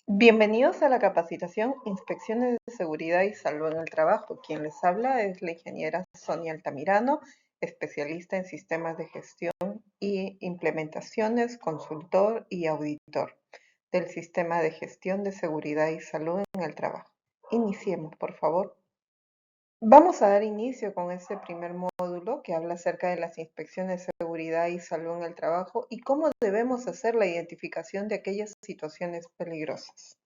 Bienvenidos a la capacitación Inspecciones de Seguridad y Salud en el Trabajo. Quien les habla es la ingeniera Sonia Altamirano, especialista en sistemas de gestión y implementaciones, consultor y auditor del Sistema de Gestión de Seguridad y Salud en el Trabajo. Iniciemos, por favor. Vamos a dar inicio con este primer módulo que habla acerca de las inspecciones de seguridad y salud en el trabajo y cómo debemos hacer la identificación de aquellas situaciones peligrosas.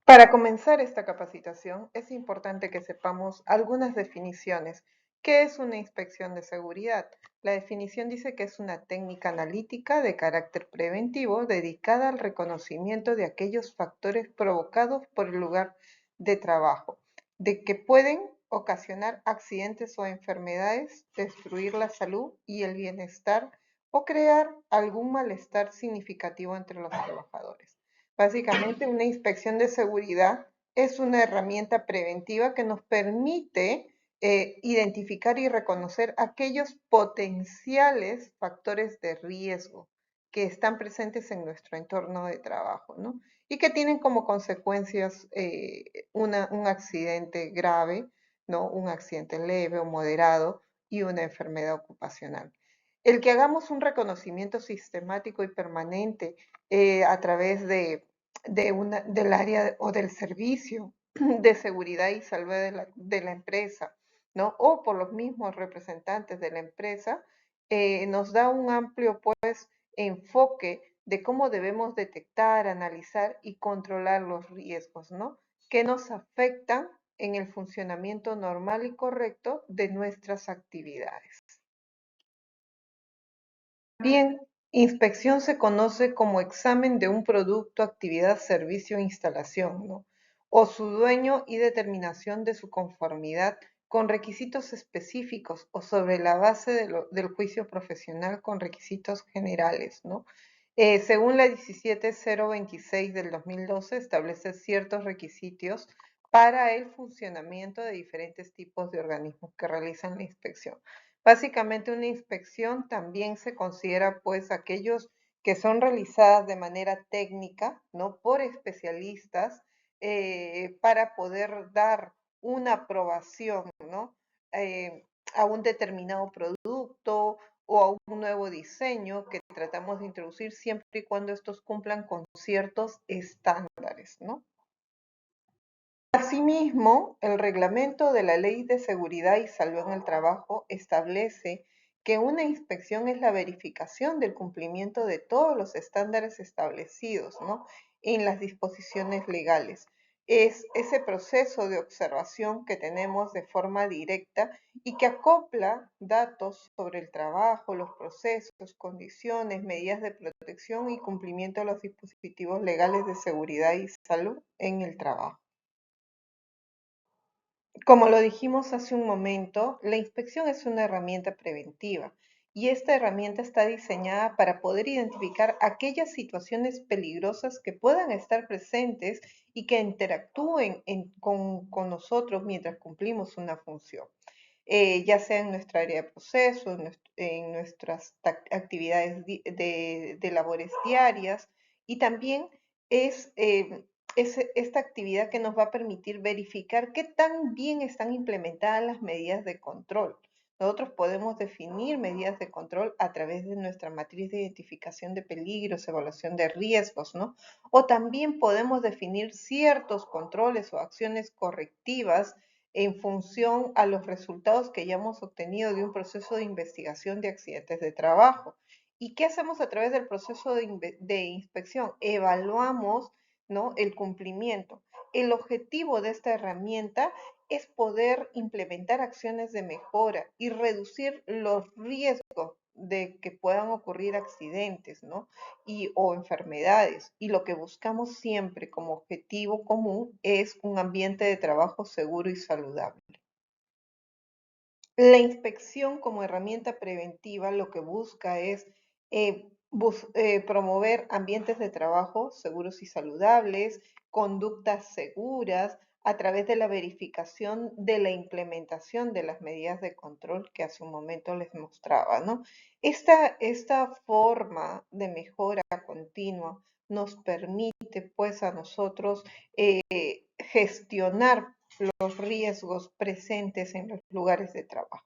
Para comenzar esta capacitación, es importante que sepamos algunas definiciones. ¿Qué es una inspección de seguridad? La definición dice que es una técnica analítica de carácter preventivo dedicada al reconocimiento de aquellos factores provocados por el lugar de trabajo, de que pueden ocasionar accidentes o enfermedades, destruir la salud y el bienestar o crear algún malestar significativo entre los trabajadores. Básicamente, una inspección de seguridad es una herramienta preventiva que nos permite identificar y reconocer aquellos potenciales factores de riesgo que están presentes en nuestro entorno de trabajo, ¿no? Y que tienen como consecuencias un accidente grave, ¿no? Un accidente leve o moderado y una enfermedad ocupacional. El que hagamos un reconocimiento sistemático y permanente a través del área o del servicio de seguridad y salud de la empresa, ¿no? O por los mismos representantes de la empresa, nos da un amplio, pues, enfoque de cómo debemos detectar, analizar y controlar los riesgos, ¿no? Que nos afectan en el funcionamiento normal y correcto de nuestras actividades. Bien, inspección se conoce como examen de un producto, actividad, servicio o instalación, ¿no? O su dueño y determinación de su conformidad con requisitos específicos o sobre la base del juicio profesional con requisitos generales, ¿no? Según la 17026 del 2012, establece ciertos requisitos para el funcionamiento de diferentes tipos de organismos que realizan la inspección. Básicamente una inspección también se considera pues aquellos que son realizadas de manera técnica, ¿no? Por especialistas para poder dar una aprobación, ¿no? A un determinado producto o a un nuevo diseño que tratamos de introducir siempre y cuando estos cumplan con ciertos estándares, ¿no? Asimismo, el reglamento de la Ley de Seguridad y Salud en el Trabajo establece que una inspección es la verificación del cumplimiento de todos los estándares establecidos, ¿no? En las disposiciones legales. Es ese proceso de observación que tenemos de forma directa y que acopla datos sobre el trabajo, los procesos, condiciones, medidas de protección y cumplimiento de los dispositivos legales de seguridad y salud en el trabajo. Como lo dijimos hace un momento, la inspección es una herramienta preventiva y esta herramienta está diseñada para poder identificar aquellas situaciones peligrosas que puedan estar presentes y que interactúen con nosotros mientras cumplimos una función, ya sea en nuestra área de proceso, en nuestras actividades de labores diarias y también es esta actividad que nos va a permitir verificar qué tan bien están implementadas las medidas de control. Nosotros podemos definir medidas de control a través de nuestra matriz de identificación de peligros, evaluación de riesgos, ¿no? O también podemos definir ciertos controles o acciones correctivas en función a los resultados que ya hemos obtenido de un proceso de investigación de accidentes de trabajo. ¿Y qué hacemos a través del proceso de inspección? Evaluamos, ¿no? El cumplimiento. El objetivo de esta herramienta es poder implementar acciones de mejora y reducir los riesgos de que puedan ocurrir accidentes, ¿no? O enfermedades. Y lo que buscamos siempre como objetivo común es un ambiente de trabajo seguro y saludable. La inspección como herramienta preventiva lo que busca es promover ambientes de trabajo seguros y saludables, conductas seguras, a través de la verificación de la implementación de las medidas de control que hace un momento les mostraba, ¿no? Esta forma de mejora continua nos permite pues a nosotros gestionar los riesgos presentes en los lugares de trabajo.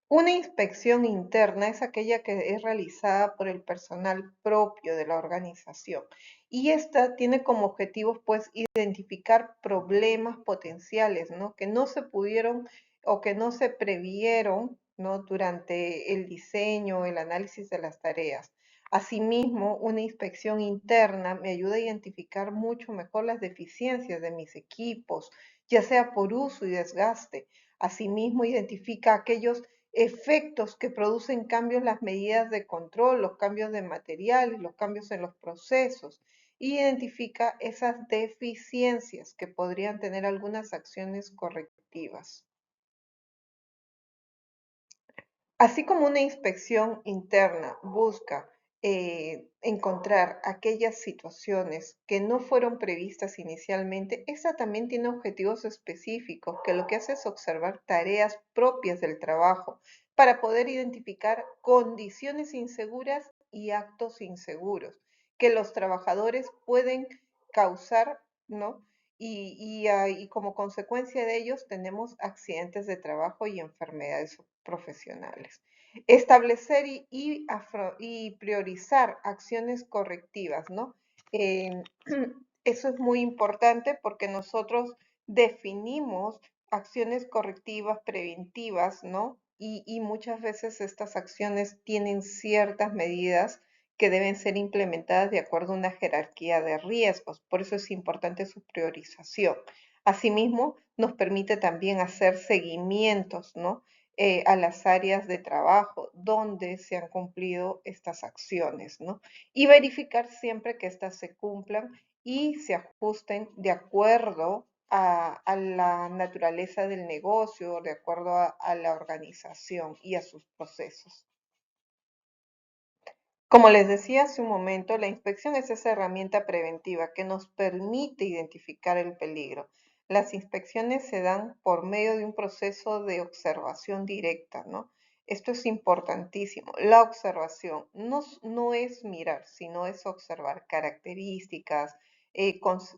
Una inspección interna es aquella que es realizada por el personal propio de la organización y esta tiene como objetivos pues identificar problemas potenciales, ¿no? Que no se pudieron o que no se previeron, ¿no? Durante el diseño, el análisis de las tareas. Asimismo, una inspección interna me ayuda a identificar mucho mejor las deficiencias de mis equipos, ya sea por uso y desgaste. Asimismo, identifica aquellos efectos que producen cambios en las medidas de control, los cambios de materiales, los cambios en los procesos. Y identifica esas deficiencias que podrían tener algunas acciones correctivas. Así como una inspección interna busca encontrar aquellas situaciones que no fueron previstas inicialmente, esta también tiene objetivos específicos que lo que hace es observar tareas propias del trabajo para poder identificar condiciones inseguras y actos inseguros que los trabajadores pueden causar, ¿no? Y como consecuencia de ellos tenemos accidentes de trabajo y enfermedades profesionales. Establecer y priorizar acciones correctivas, ¿no? Eh, Eso es muy importante porque nosotros definimos acciones correctivas preventivas, ¿no? Y muchas veces estas acciones tienen ciertas medidas que deben ser implementadas de acuerdo a una jerarquía de riesgos. Por eso es importante su priorización. Asimismo, nos permite también hacer seguimientos, ¿no? A las áreas de trabajo donde se han cumplido estas acciones, ¿no? Y verificar siempre que éstas se cumplan y se ajusten de acuerdo a la naturaleza del negocio, de acuerdo a la organización y a sus procesos. Como les decía hace un momento, la inspección es esa herramienta preventiva que nos permite identificar el peligro. Las inspecciones se dan por medio de un proceso de observación directa, ¿no? Esto es importantísimo. La observación no es mirar, sino es observar características,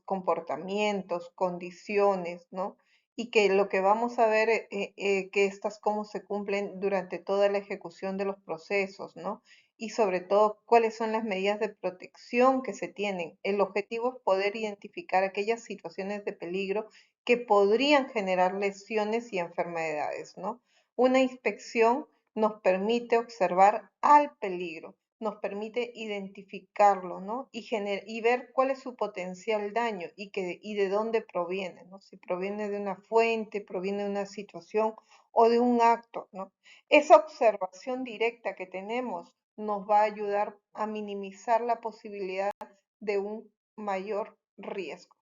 comportamientos, condiciones, ¿no? Y que lo que vamos a ver, que estas cómo se cumplen durante toda la ejecución de los procesos, ¿no? Y sobre todo cuáles son las medidas de protección que se tienen. El objetivo es poder identificar aquellas situaciones de peligro que podrían generar lesiones y enfermedades, ¿no? Una inspección nos permite observar al peligro, nos permite identificarlo, ¿no? Y ver cuál es su potencial daño y de dónde proviene, ¿no? Si proviene de una fuente, proviene de una situación o de un acto, ¿no? Esa observación directa que tenemos nos va a ayudar a minimizar la posibilidad de un mayor riesgo.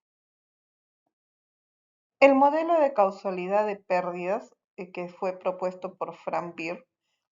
El modelo de causalidad de pérdidas que fue propuesto por Frank Beer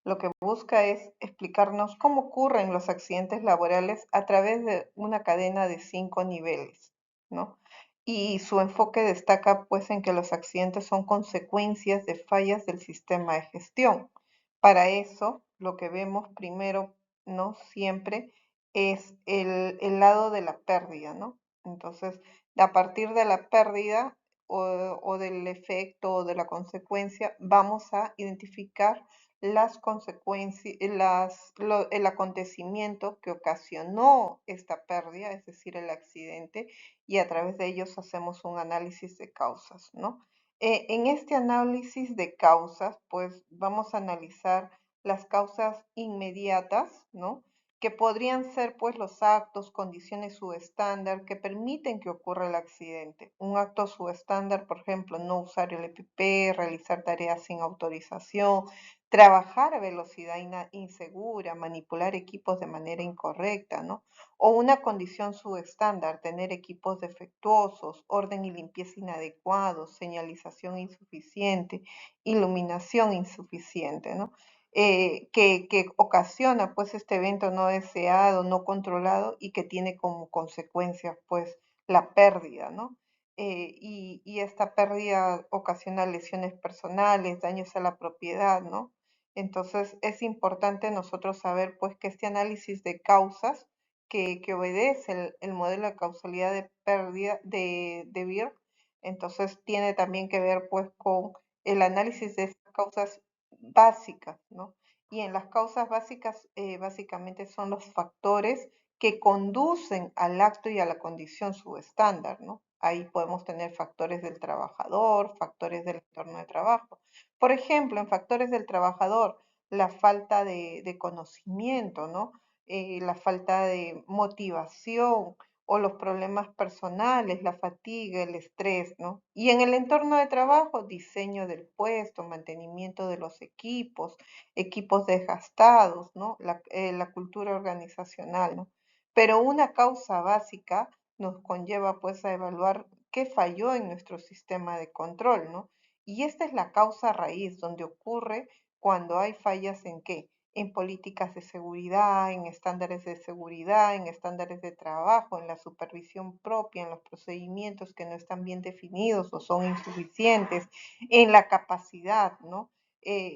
lo que busca es explicarnos cómo ocurren los accidentes laborales a través de una cadena de 5 niveles, ¿no? Y su enfoque destaca pues en que los accidentes son consecuencias de fallas del sistema de gestión. Para eso, lo que vemos primero, ¿no? Siempre es el lado de la pérdida, ¿no? Entonces, a partir de la pérdida o del efecto o de la consecuencia, vamos a identificar las consecuencias, el acontecimiento que ocasionó esta pérdida, es decir, el accidente, y a través de ellos hacemos un análisis de causas, ¿no? En este análisis de causas, pues vamos a analizar las causas inmediatas, ¿no? Que podrían ser pues los actos, condiciones subestándar que permiten que ocurra el accidente. Un acto subestándar, por ejemplo, no usar el EPP, realizar tareas sin autorización, trabajar a velocidad insegura, manipular equipos de manera incorrecta, ¿no? O una condición subestándar, tener equipos defectuosos, orden y limpieza inadecuados, señalización insuficiente, iluminación insuficiente, ¿no? Que ocasiona pues este evento no deseado, no controlado y que tiene como consecuencia pues la pérdida, ¿no? Y esta pérdida ocasiona lesiones personales, daños a la propiedad, ¿no? Entonces es importante nosotros saber pues que este análisis de causas que obedece el modelo de causalidad de pérdida de Beer. Entonces tiene también que ver pues con el análisis de esas causas básicas, ¿no? Y en las causas básicas básicamente son los factores que conducen al acto y a la condición subestándar, ¿no? Ahí podemos tener factores del trabajador, factores del entorno de trabajo. Por ejemplo, en factores del trabajador, la falta de conocimiento, ¿no? La falta de motivación o los problemas personales, la fatiga, el estrés, ¿no? Y en el entorno de trabajo, diseño del puesto, mantenimiento de los equipos, equipos desgastados, ¿no? La cultura organizacional, ¿no? Pero una causa básica nos conlleva pues a evaluar qué falló en nuestro sistema de control, ¿no? Y esta es la causa raíz, donde ocurre cuando hay fallas en qué, en políticas de seguridad, en estándares de seguridad, en estándares de trabajo, en la supervisión propia, en los procedimientos que no están bien definidos o son insuficientes, en la capacidad, ¿no?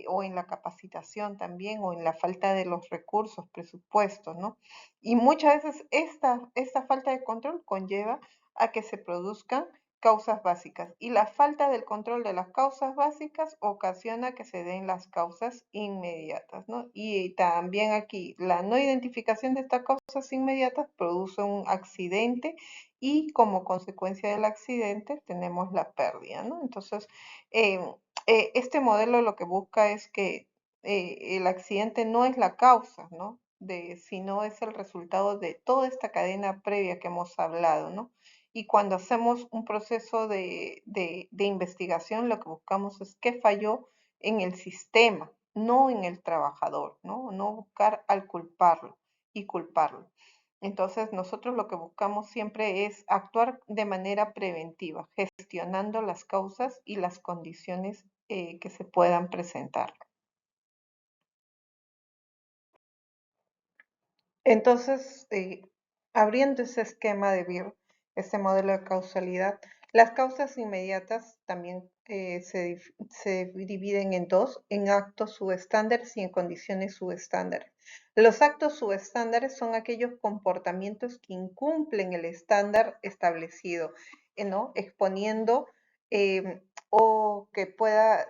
O en la capacitación también, o en la falta de los recursos, presupuestos, ¿no? Y muchas veces esta falta de control conlleva a que se produzcan causas básicas y la falta del control de las causas básicas ocasiona que se den las causas inmediatas, ¿no? Y también aquí la no identificación de estas causas inmediatas produce un accidente y como consecuencia del accidente tenemos la pérdida, ¿no? Entonces, eh, este modelo lo que busca es que el accidente no es la causa, ¿no? Sino es el resultado de toda esta cadena previa que hemos hablado, ¿no? Y cuando hacemos un proceso de investigación, lo que buscamos es qué falló en el sistema, no en el trabajador, ¿no? No buscar al culparlo y culparlo. Entonces, nosotros lo que buscamos siempre es actuar de manera preventiva, gestionando las causas y las condiciones que se puedan presentar. Entonces, abriendo ese esquema de Beer, este modelo de causalidad, las causas inmediatas también se dividen en dos, en actos subestándares y en condiciones subestándares. Los actos subestándares son aquellos comportamientos que incumplen el estándar establecido, ¿no? Exponiendo o que pueda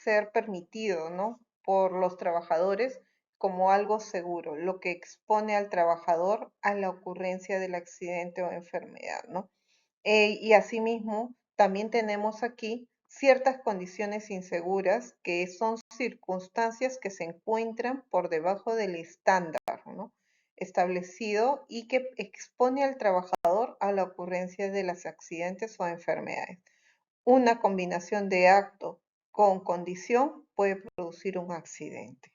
ser permitido, ¿no? Por los trabajadores como algo seguro, lo que expone al trabajador a la ocurrencia del accidente o enfermedad, ¿no? Y asimismo, también tenemos aquí ciertas condiciones inseguras que son circunstancias que se encuentran por debajo del estándar, ¿no? Establecido y que expone al trabajador a la ocurrencia de los accidentes o enfermedades. Una combinación de acto con condición puede producir un accidente.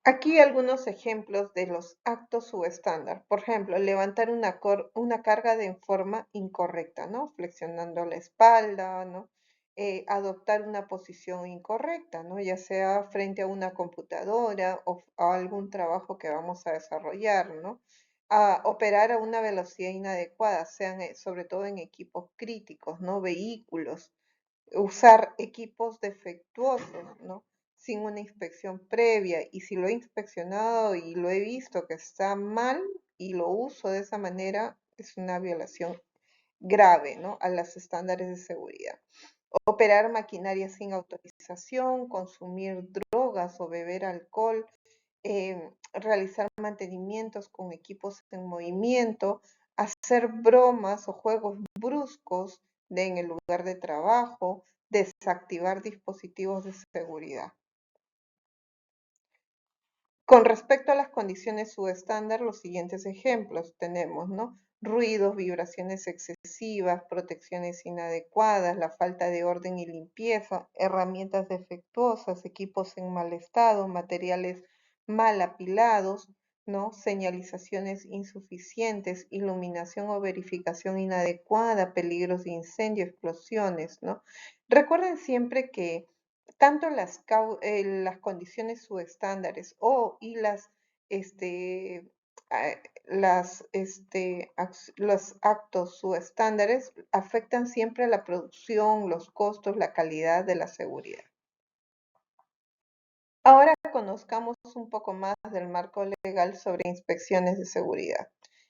Aquí algunos ejemplos de los actos subestándar. Por ejemplo, levantar una carga de forma incorrecta, ¿no? Flexionando la espalda, ¿no? Adoptar una posición incorrecta, ¿no? Ya sea frente a una computadora o a algún trabajo que vamos a desarrollar, ¿no? Operar a una velocidad inadecuada, sean sobre todo en equipos críticos, ¿no? Vehículos, usar equipos defectuosos, ¿no? Sin una inspección previa. Y si lo he inspeccionado y lo he visto que está mal y lo uso de esa manera, es una violación grave, ¿no? A los estándares de seguridad. Operar maquinaria sin autorización, consumir drogas o beber alcohol, realizar mantenimientos con equipos en movimiento, hacer bromas o juegos bruscos en el lugar de trabajo, desactivar dispositivos de seguridad. Con respecto a las condiciones subestándar, los siguientes ejemplos tenemos, ¿no? Ruidos, vibraciones excesivas, protecciones inadecuadas, la falta de orden y limpieza, herramientas defectuosas, equipos en mal estado, materiales mal apilados, ¿no? Señalizaciones insuficientes, iluminación o verificación inadecuada, peligros de incendio, explosiones, ¿no? Recuerden siempre que tanto las condiciones subestándares y este, ah, los actos subestándares afectan siempre a la producción, los costos, la calidad de la seguridad. Ahora conozcamos un poco más del marco legal sobre inspecciones de seguridad.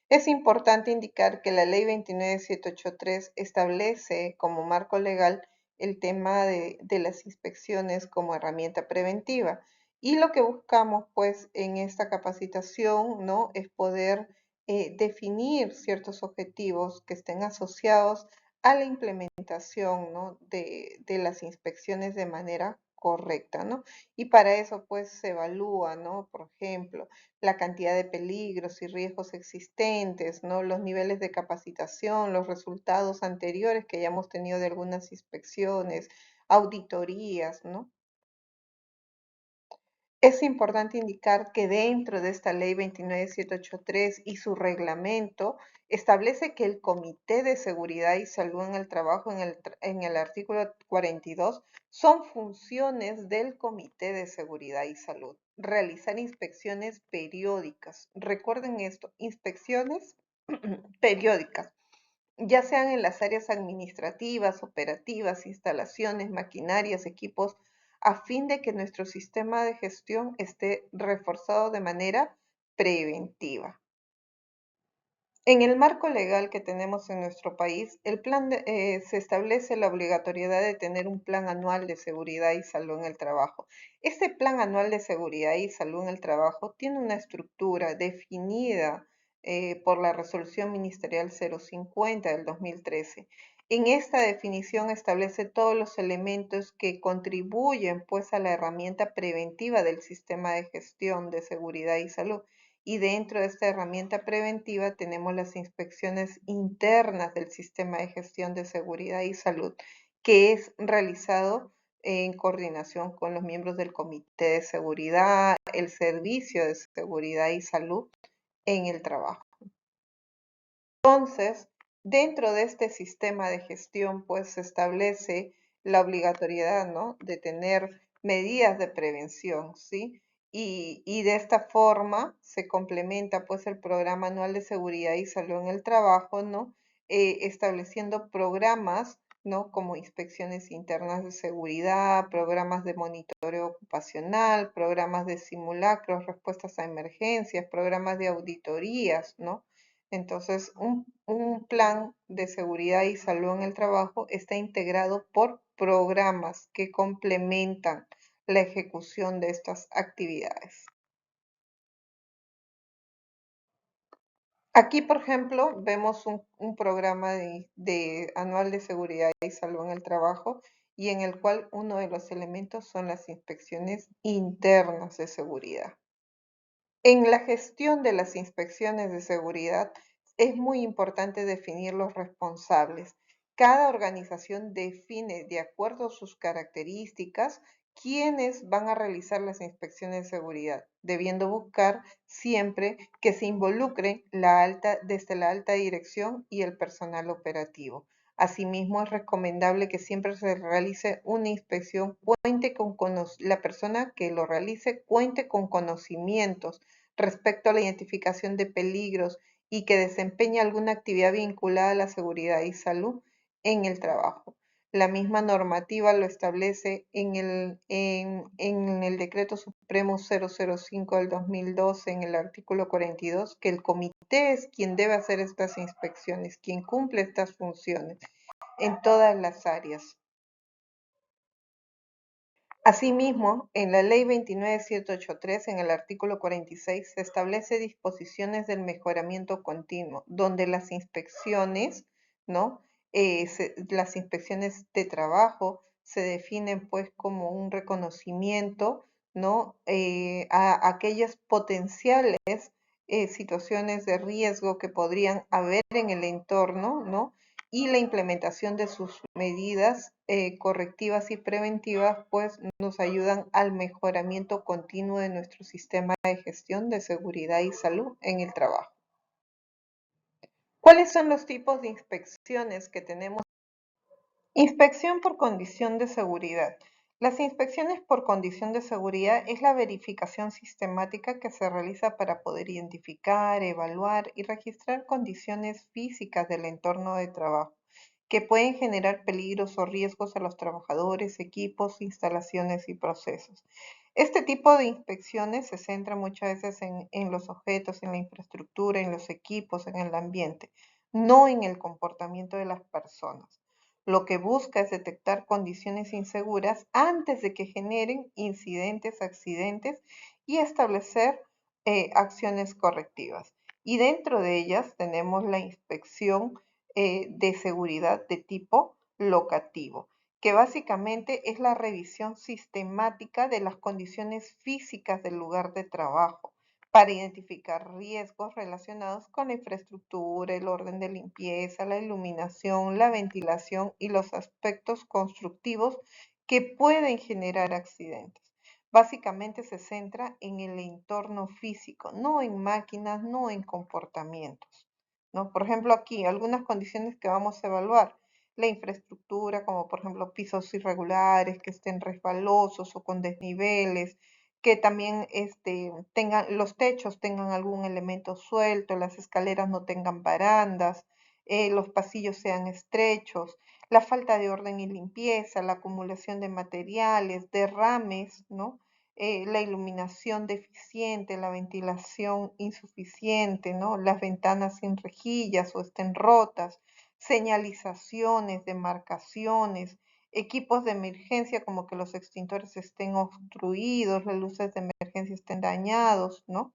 Es importante indicar que la Ley 29783 establece como marco legal el tema de las inspecciones como herramienta preventiva. Y lo que buscamos, pues, en esta capacitación, ¿no? Es poder definir ciertos objetivos que estén asociados a la implementación, ¿no? de las inspecciones de manera correcta, ¿no? Y para eso, pues, se evalúa, ¿no? Por ejemplo, la cantidad de peligros y riesgos existentes, ¿no? Los niveles de capacitación, los resultados anteriores que hayamos tenido de algunas inspecciones, auditorías, ¿no? Es importante indicar que dentro de esta ley 29783 y su reglamento establece que el Comité de Seguridad y Salud en el Trabajo en el artículo 42 son funciones del Comité de Seguridad y Salud. Realizar inspecciones periódicas. Recuerden esto, inspecciones periódicas, ya sean en las áreas administrativas, operativas, instalaciones, maquinarias, equipos, a fin de que nuestro sistema de gestión esté reforzado de manera preventiva. En el marco legal que tenemos en nuestro país, se establece la obligatoriedad de tener un plan anual de seguridad y salud en el trabajo. Este plan anual de seguridad y salud en el trabajo tiene una estructura definida por la Resolución Ministerial 050 del 2013. En esta definición establece todos los elementos que contribuyen pues a la herramienta preventiva del sistema de gestión de seguridad y salud, y dentro de esta herramienta preventiva tenemos las inspecciones internas del sistema de gestión de seguridad y salud, que es realizado en coordinación con los miembros del Comité de Seguridad, el Servicio de Seguridad y Salud en el trabajo. Entonces, dentro de este sistema de gestión, pues se establece la obligatoriedad, ¿no? De tener medidas de prevención, ¿sí? Y de esta forma se complementa, pues, el Programa Anual de Seguridad y Salud en el Trabajo, ¿no? Estableciendo programas, ¿no? Como inspecciones internas de seguridad, programas de monitoreo ocupacional, programas de simulacros, respuestas a emergencias, programas de auditorías, ¿no? Entonces, un plan de seguridad y salud en el trabajo está integrado por programas que complementan la ejecución de estas actividades. Aquí, por ejemplo, vemos un programa anual de seguridad y salud en el trabajo, y en el cual uno de los elementos son las inspecciones internas de seguridad. En la gestión de las inspecciones de seguridad es muy importante definir los responsables. Cada organización define, de acuerdo a sus características, quiénes van a realizar las inspecciones de seguridad, debiendo buscar siempre que se involucre desde la alta dirección y el personal operativo. Asimismo, es recomendable que siempre se realice una inspección, la persona que lo realice cuente con conocimientos respecto a la identificación de peligros y que desempeñe alguna actividad vinculada a la seguridad y salud en el trabajo. La misma normativa lo establece en el Decreto Supremo 005 del 2012, en el artículo 42, que el comité es quien debe hacer estas inspecciones, quien cumple estas funciones en todas las áreas. Asimismo, en la Ley 29783, en el artículo 46, se establece disposiciones del mejoramiento continuo, donde las inspecciones, ¿no? Las inspecciones de trabajo se definen pues como un reconocimiento, ¿no? A aquellas potenciales situaciones de riesgo que podrían haber en el entorno, ¿no? Y la implementación de sus medidas correctivas y preventivas, pues nos ayudan al mejoramiento continuo de nuestro sistema de gestión de seguridad y salud en el trabajo. ¿Cuáles son los tipos de inspecciones que tenemos? Inspección por condición de seguridad. Las inspecciones por condición de seguridad es la verificación sistemática que se realiza para poder identificar, evaluar y registrar condiciones físicas del entorno de trabajo que pueden generar peligros o riesgos a los trabajadores, equipos, instalaciones y procesos. Este tipo de inspecciones se centra muchas veces en los objetos, en la infraestructura, en los equipos, en el ambiente, no en el comportamiento de las personas. Lo que busca es detectar condiciones inseguras antes de que generen incidentes, accidentes y establecer acciones correctivas. Y dentro de ellas tenemos la inspección de seguridad de tipo locativo, que básicamente es la revisión sistemática de las condiciones físicas del lugar de trabajo para identificar riesgos relacionados con la infraestructura, el orden de limpieza, la iluminación, la ventilación y los aspectos constructivos que pueden generar accidentes. Básicamente se centra en el entorno físico, no en máquinas, no en comportamientos, ¿no? Por ejemplo, aquí algunas condiciones que vamos a evaluar: la infraestructura, como por ejemplo pisos irregulares, que estén resbalosos o con desniveles, que también tengan, los techos tengan algún elemento suelto, las escaleras no tengan barandas, los pasillos sean estrechos, la falta de orden y limpieza, la acumulación de materiales, derrames, ¿no? La iluminación deficiente, la ventilación insuficiente, ¿no? Las ventanas sin rejillas o estén rotas, señalizaciones, demarcaciones, equipos de emergencia como que los extintores estén obstruidos, las luces de emergencia estén dañados, ¿no?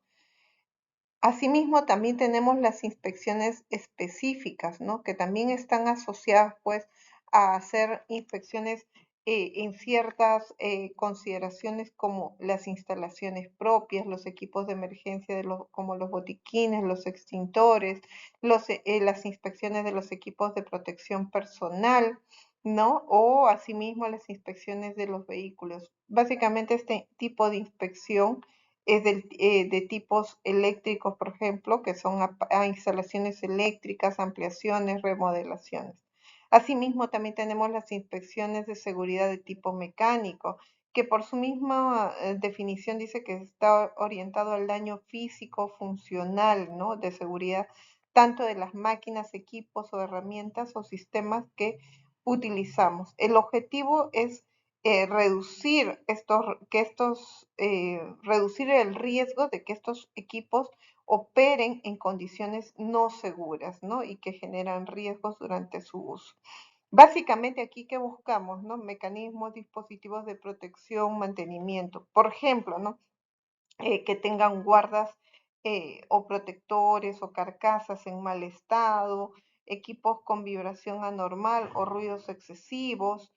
Asimismo, también tenemos las inspecciones específicas, ¿no? Que también están asociadas, pues, a hacer inspecciones en ciertas consideraciones como las instalaciones propias, los equipos de emergencia como los botiquines, los extintores, las inspecciones de los equipos de protección personal, ¿no? O asimismo las inspecciones de los vehículos. Básicamente este tipo de inspección es de tipos eléctricos, por ejemplo, que son a instalaciones eléctricas, ampliaciones, remodelaciones. Asimismo, también tenemos las inspecciones de seguridad de tipo mecánico, que por su misma definición dice que está orientado al daño físico, funcional, ¿no? De seguridad, tanto de las máquinas, equipos o herramientas o sistemas que utilizamos. El objetivo es reducir el riesgo de que estos equipos operen en condiciones no seguras, ¿no? Y que generan riesgos durante su uso. Básicamente aquí que buscamos, ¿no? Mecanismos, dispositivos de protección, mantenimiento. Por ejemplo, ¿no? Que tengan guardas o protectores o carcasas en mal estado, equipos con vibración anormal o ruidos excesivos,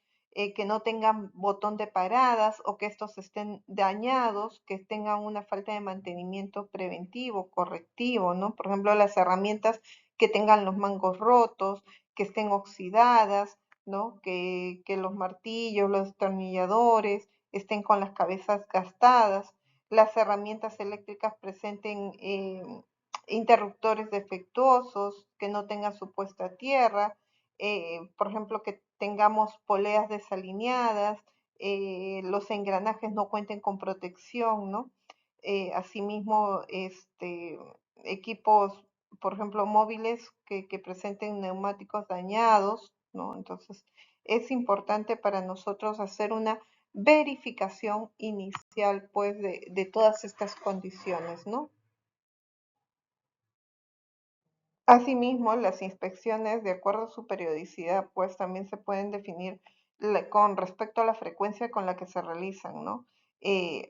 que no tengan botón de paradas o que estos estén dañados, que tengan una falta de mantenimiento preventivo, correctivo, ¿no? Por ejemplo, las herramientas que tengan los mangos rotos, que estén oxidadas, ¿no? Que los martillos, los destornilladores estén con las cabezas gastadas, las herramientas eléctricas presenten interruptores defectuosos, que no tengan su puesta a tierra, por ejemplo, que tengamos poleas desalineadas, los engranajes no cuenten con protección, ¿no? Asimismo, equipos, por ejemplo, móviles que presenten neumáticos dañados, ¿no? Entonces, es importante para nosotros hacer una verificación inicial, pues, de todas estas condiciones, ¿no? Asimismo, las inspecciones, de acuerdo a su periodicidad, pues también se pueden definir con respecto a la frecuencia con la que se realizan, ¿no?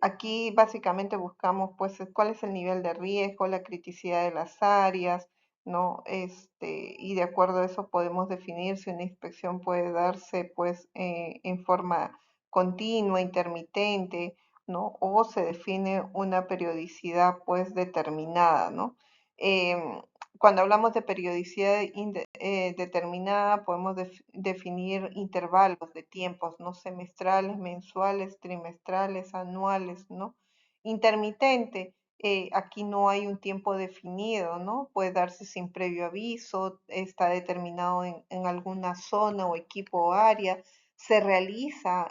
Aquí básicamente buscamos, pues, cuál es el nivel de riesgo, la criticidad de las áreas, ¿no? Y de acuerdo a eso podemos definir si una inspección puede darse, pues, en forma continua, intermitente, ¿no? O se define una periodicidad, pues, determinada, ¿no? Em, Cuando hablamos de periodicidad determinada, podemos definir intervalos de tiempos, ¿no? Semestrales, mensuales, trimestrales, anuales, ¿no? Intermitente, aquí no hay un tiempo definido, ¿no? Puede darse sin previo aviso, está determinado en alguna zona o equipo o área, se realiza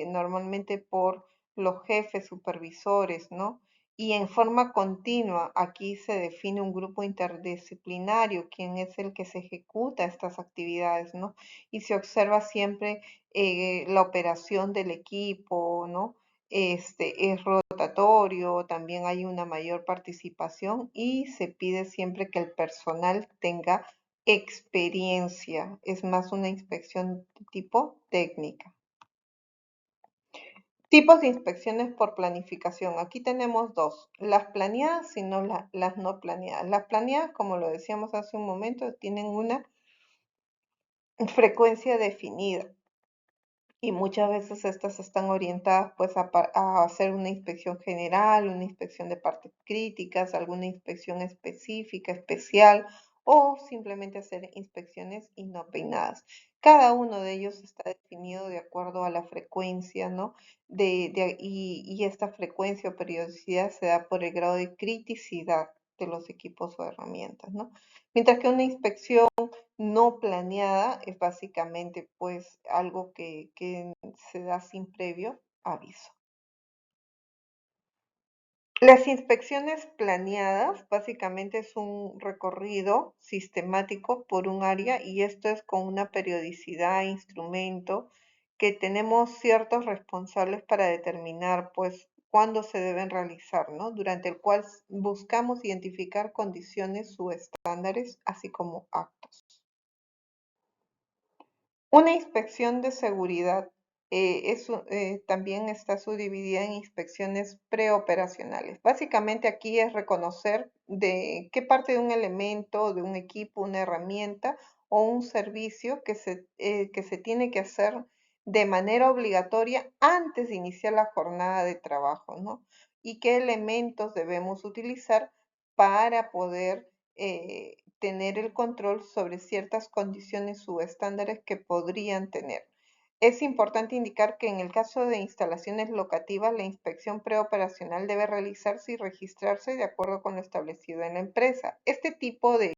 normalmente por los jefes supervisores, ¿no? Y en forma continua, aquí se define un grupo interdisciplinario, quién es el que se ejecuta estas actividades, ¿no? Y se observa siempre la operación del equipo, ¿no? es rotatorio, también hay una mayor participación y se pide siempre que el personal tenga experiencia. Es más una inspección de tipo técnica. Tipos de inspecciones por planificación. Aquí tenemos dos, las planeadas y las no planeadas. Las planeadas, como lo decíamos hace un momento, tienen una frecuencia definida y muchas veces estas están orientadas pues a hacer una inspección general, una inspección de partes críticas, alguna inspección específica, especial o simplemente hacer inspecciones inopeinadas. Cada uno de ellos está definido de acuerdo a la frecuencia, ¿no? Y esta frecuencia o periodicidad se da por el grado de criticidad de los equipos o herramientas, ¿no? Mientras que una inspección no planeada es básicamente pues algo que se da sin previo aviso. Las inspecciones planeadas básicamente es un recorrido sistemático por un área y esto es con una periodicidad, instrumento, que tenemos ciertos responsables para determinar pues cuándo se deben realizar, ¿no? Durante el cual buscamos identificar condiciones o estándares, así como actos. Una inspección de seguridad también está subdividida en inspecciones preoperacionales. Básicamente aquí es reconocer de qué parte de un elemento, de un equipo, una herramienta o un servicio que se tiene que hacer de manera obligatoria antes de iniciar la jornada de trabajo, ¿no? Y qué elementos debemos utilizar para poder tener el control sobre ciertas condiciones o estándares que podrían tener. Es importante indicar que en el caso de instalaciones locativas, la inspección preoperacional debe realizarse y registrarse de acuerdo con lo establecido en la empresa. Este tipo de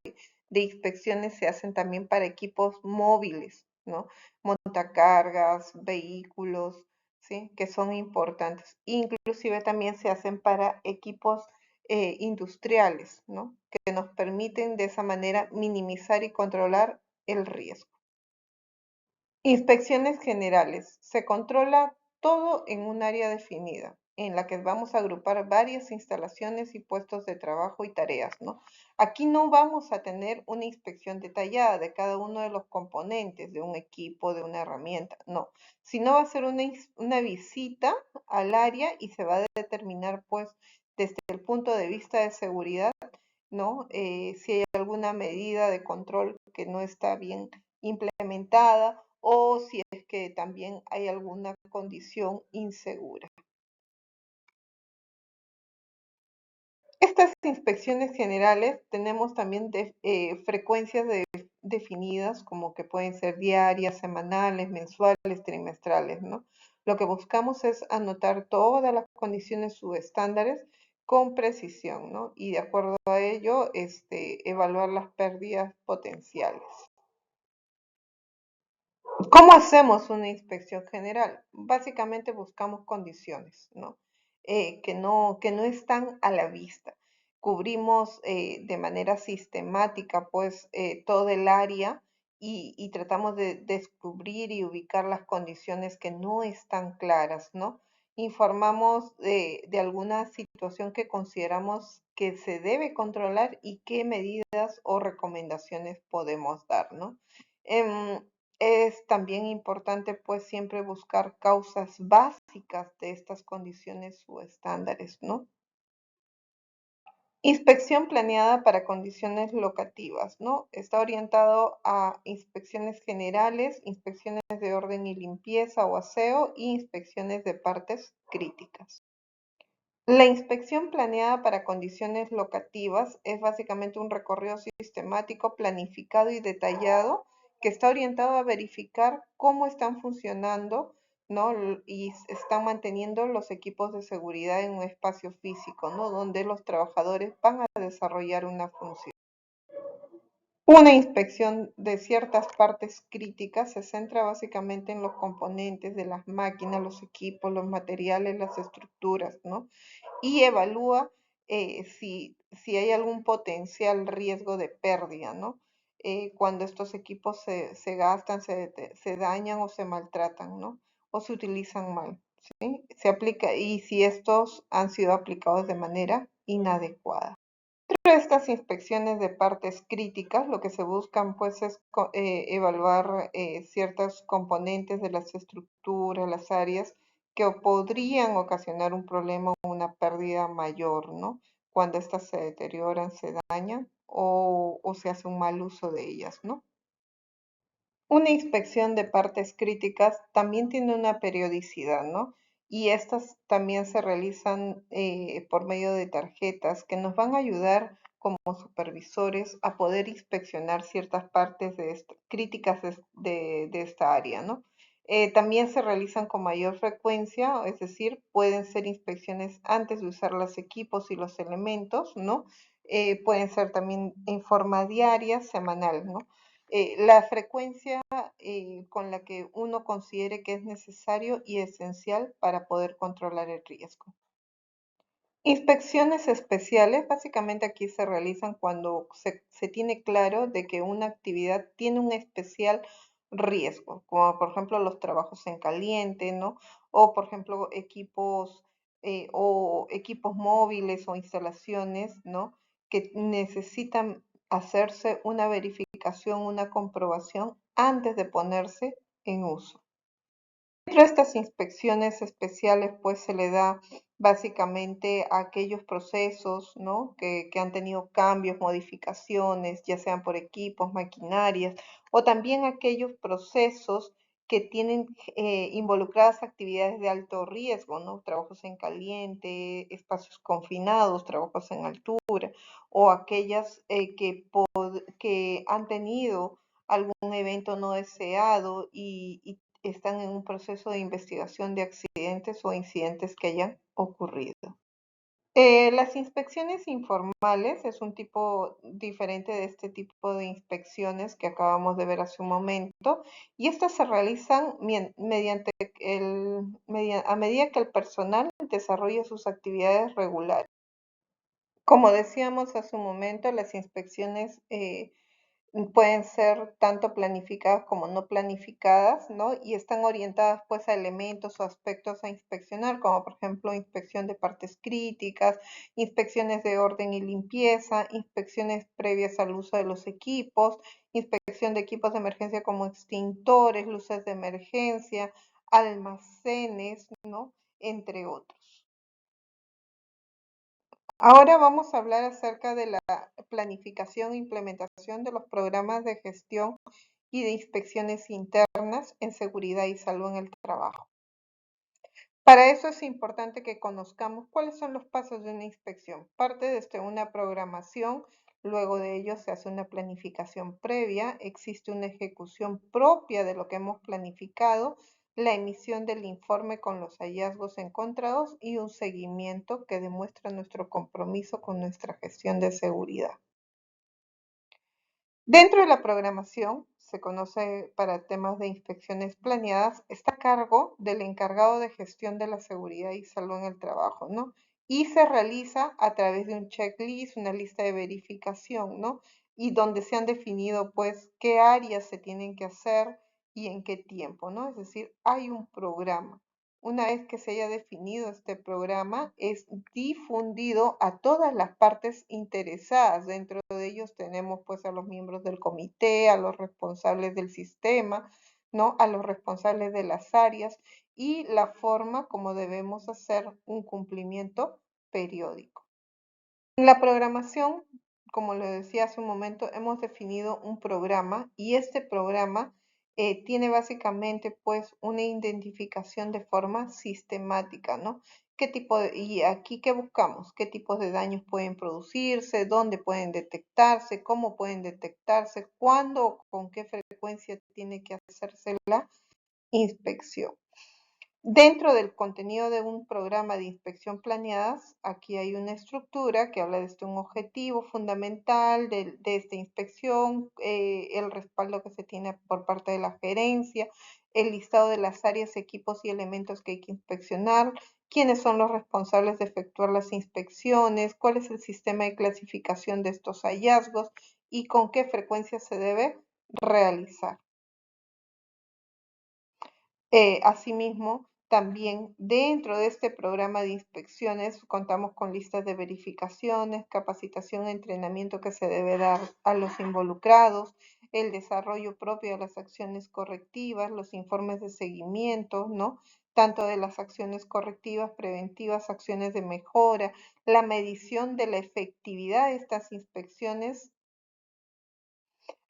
inspecciones se hacen también para equipos móviles, ¿no? Montacargas, vehículos, ¿sí? Que son importantes. Inclusive también se hacen para equipos industriales, ¿no? Que nos permiten de esa manera minimizar y controlar el riesgo. Inspecciones generales. Se controla todo en un área definida, en la que vamos a agrupar varias instalaciones y puestos de trabajo y tareas, ¿no? Aquí no vamos a tener una inspección detallada de cada uno de los componentes de un equipo, de una herramienta, no, sino va a ser una visita al área y se va a determinar, pues, desde el punto de vista de seguridad, ¿no? Si hay alguna medida de control que no está bien implementada o si es que también hay alguna condición insegura. Estas inspecciones generales tenemos también frecuencias definidas como que pueden ser diarias, semanales, mensuales, trimestrales, ¿no? Lo que buscamos es anotar todas las condiciones subestándares con precisión, ¿no? Y de acuerdo a ello, evaluar las pérdidas potenciales. ¿Cómo hacemos una inspección general? Básicamente buscamos condiciones, ¿no? Que no están a la vista. Cubrimos de manera sistemática, pues, todo el área y tratamos de descubrir y ubicar las condiciones que no están claras, ¿no? Informamos de alguna situación que consideramos que se debe controlar y qué medidas o recomendaciones podemos dar, ¿no? Em, es también importante pues siempre buscar causas básicas de estas condiciones o estándares, ¿no? Inspección planeada para condiciones locativas, ¿no? Está orientado a inspecciones generales, inspecciones de orden y limpieza o aseo y inspecciones de partes críticas. La inspección planeada para condiciones locativas es básicamente un recorrido sistemático, planificado y detallado que está orientado a verificar cómo están funcionando, ¿no? Y están manteniendo los equipos de seguridad en un espacio físico, ¿no? Donde los trabajadores van a desarrollar una función. Una inspección de ciertas partes críticas se centra básicamente en los componentes de las máquinas, los equipos, los materiales, las estructuras, ¿no? Y evalúa si hay algún potencial riesgo de pérdida, ¿no? Cuando estos equipos se gastan, se dañan o se maltratan, ¿no? O se utilizan mal. ¿sí? Se aplica y si estos han sido aplicados de manera inadecuada. Dentro de estas inspecciones de partes críticas, lo que se buscan pues es evaluar ciertos componentes de las estructuras, las áreas que podrían ocasionar un problema o una pérdida mayor, ¿no? Cuando estas se deterioran, se dañan o se hace un mal uso de ellas, ¿no? Una inspección de partes críticas también tiene una periodicidad, ¿no? Y estas también se realizan por medio de tarjetas que nos van a ayudar como supervisores a poder inspeccionar ciertas partes críticas de esta área, ¿no? También se realizan con mayor frecuencia, es decir, pueden ser inspecciones antes de usar los equipos y los elementos, ¿no? Pueden ser también en forma diaria, semanal, ¿no? La frecuencia con la que uno considere que es necesario y esencial para poder controlar el riesgo. Inspecciones especiales, básicamente aquí se realizan cuando se tiene claro de que una actividad tiene un especial riesgo, como por ejemplo los trabajos en caliente, ¿no? O por ejemplo equipos móviles o instalaciones, ¿no? Que necesitan hacerse una verificación, una comprobación antes de ponerse en uso. Dentro de estas inspecciones especiales, pues se le da básicamente a aquellos procesos, ¿no? que han tenido cambios, modificaciones, ya sean por equipos, maquinarias, o también aquellos procesos que tienen involucradas actividades de alto riesgo, ¿no? Trabajos en caliente, espacios confinados, trabajos en altura, o aquellas que han tenido algún evento no deseado y están en un proceso de investigación de accidentes o incidentes que hayan ocurrido. Las inspecciones informales es un tipo diferente de este tipo de inspecciones que acabamos de ver hace un momento y estas se realizan a medida que el personal desarrolla sus actividades regulares. Como decíamos hace un momento, las inspecciones pueden ser tanto planificadas como no planificadas, ¿no? Y están orientadas pues a elementos o aspectos a inspeccionar, como por ejemplo inspección de partes críticas, inspecciones de orden y limpieza, inspecciones previas al uso de los equipos, inspección de equipos de emergencia como extintores, luces de emergencia, almacenes, ¿no? Entre otros. Ahora vamos a hablar acerca de la planificación e implementación de los programas de gestión y de inspecciones internas en seguridad y salud en el trabajo. Para eso es importante que conozcamos cuáles son los pasos de una inspección. Parte desde una programación, luego de ello se hace una planificación previa, existe una ejecución propia de lo que hemos planificado, la emisión del informe con los hallazgos encontrados y un seguimiento que demuestra nuestro compromiso con nuestra gestión de seguridad. Dentro de la programación, se conoce para temas de inspecciones planeadas, está a cargo del encargado de gestión de la seguridad y salud en el trabajo, ¿no? Y se realiza a través de un checklist, una lista de verificación, ¿no? Y donde se han definido, pues, qué áreas se tienen que hacer y en qué tiempo, ¿no? Es decir, hay un programa. Una vez que se haya definido este programa, es difundido a todas las partes interesadas. Dentro de ellos tenemos pues a los miembros del comité, a los responsables del sistema, ¿no? A los responsables de las áreas y la forma como debemos hacer un cumplimiento periódico. En la programación, como le decía hace un momento, hemos definido un programa y este programa tiene básicamente pues una identificación de forma sistemática, ¿no? Y aquí qué buscamos, qué tipos de daños pueden producirse, dónde pueden detectarse, cómo pueden detectarse, cuándo o con qué frecuencia tiene que hacerse la inspección. Dentro del contenido de un programa de inspección planeadas, aquí hay una estructura que habla de un objetivo fundamental de esta inspección, el respaldo que se tiene por parte de la gerencia, el listado de las áreas, equipos y elementos que hay que inspeccionar, quiénes son los responsables de efectuar las inspecciones, cuál es el sistema de clasificación de estos hallazgos y con qué frecuencia se debe realizar. Asimismo, También dentro de este programa de inspecciones contamos con listas de verificaciones, capacitación, entrenamiento que se debe dar a los involucrados, el desarrollo propio de las acciones correctivas, los informes de seguimiento, ¿no? Tanto de las acciones correctivas, preventivas, acciones de mejora, la medición de la efectividad de estas inspecciones.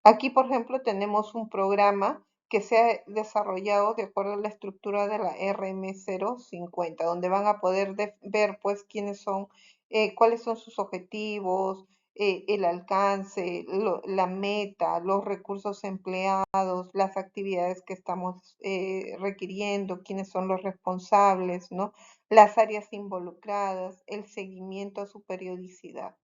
Aquí, por ejemplo, tenemos un programa que se ha desarrollado de acuerdo a la estructura de la RM050, donde van a poder ver pues quiénes son, cuáles son sus objetivos, el alcance, la meta, los recursos empleados, las actividades que estamos requiriendo, quiénes son los responsables, ¿no? Las áreas involucradas, el seguimiento a su periodicidad.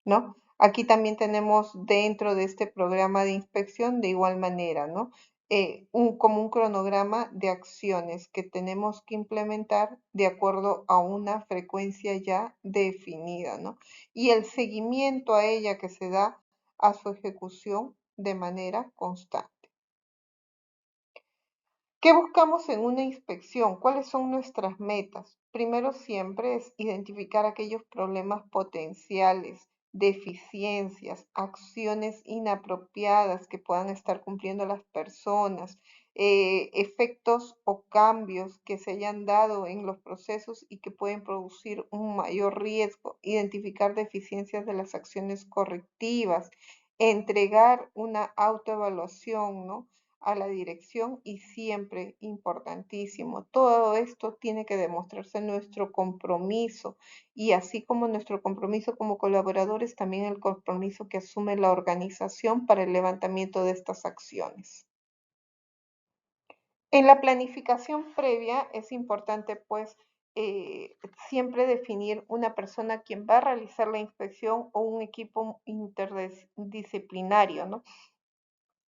¿No? Aquí también tenemos dentro de este programa de inspección de igual manera, ¿no? Como un cronograma de acciones que tenemos que implementar de acuerdo a una frecuencia ya definida, ¿no? Y el seguimiento a ella que se da a su ejecución de manera constante. ¿Qué buscamos en una inspección? ¿Cuáles son nuestras metas? Primero siempre es identificar aquellos problemas potenciales, deficiencias, acciones inapropiadas que puedan estar cumpliendo las personas, efectos o cambios que se hayan dado en los procesos y que pueden producir un mayor riesgo, identificar deficiencias de las acciones correctivas, entregar una autoevaluación, ¿no? A la dirección y siempre importantísimo. Todo esto tiene que demostrarse nuestro compromiso y así como nuestro compromiso como colaboradores, también el compromiso que asume la organización para el levantamiento de estas acciones. En la planificación previa es importante pues siempre definir una persona quien va a realizar la inspección o un equipo interdisciplinario, ¿no?